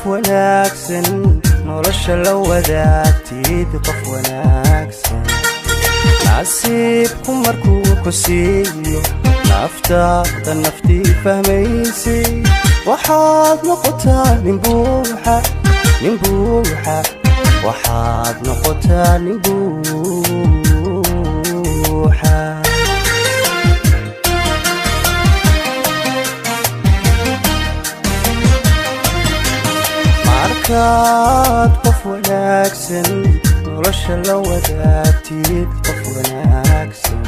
qof wanaagsan nolosha la wadaagtid qof wanaagsan nasiibku markuu ku siiyo naftaada naftii fahmaysay waxaad noqotaa nin buuxa waxaad noqotaa nin buuxa markaad qof wanaagsan nolosha la wadaagtid qof wanaagsan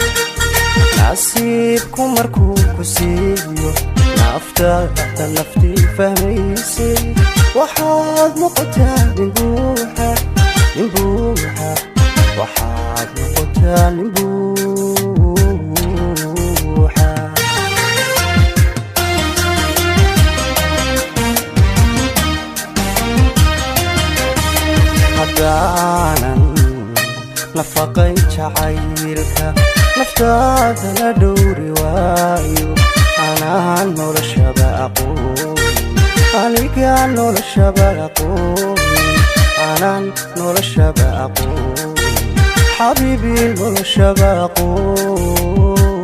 nasiibku markuu ku siiyo naftaada naftii fahmaysay waxaad noqotaa nin buuxa waxaad noqotaa nin buuxa haddaanan nafaqayn jacaylka naftaada la dhowri waayo anaan noloshaba aqoon anigaan noloshaba aqoon anaan noloshaba aqoon xabiibii noloshaba aqoon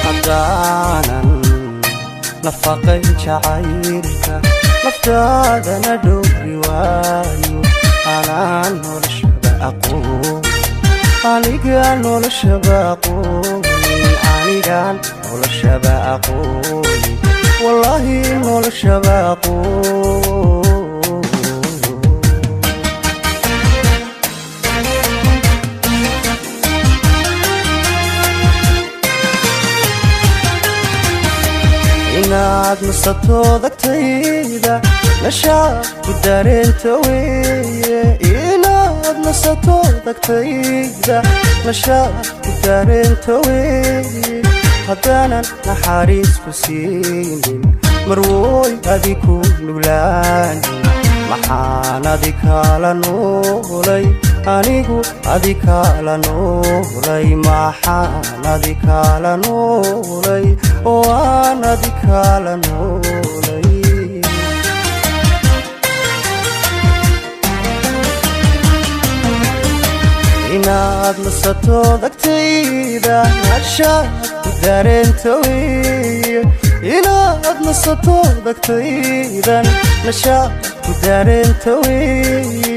haddaanan nafaqayn jacaylka naftaadana dhowri waayo anaan noloshaba aqoon anigaan noloshaba aqoon anigaan noloshaba aqoon wallaahi noloshaba aqoon inaad nasato dagtayda nashaad ku dareenta weeye inaad nasato dagtayda nashaad ku dareenta weeye haddaanan naxariis ku siinin marwooy adiku nuglaanin maxaan adikaala noolay anigu adikaala noolay maxaan adikaala noolay oo aan adikaala noolay inaad nasato dagtayda nashaad ku dareenta weeye inaad nasato dagtaydan nashaad ku dareenta weeye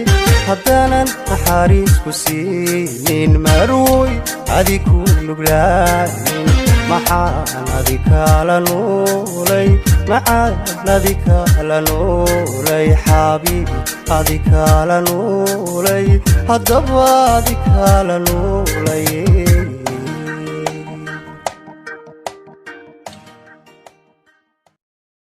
haddaanan naxariis ku siinin marwoy adiku nuglaanin maxaan adikaala noolay macaan adikaala noolay xabiibi adikaala noolay haddaba adikaala noolay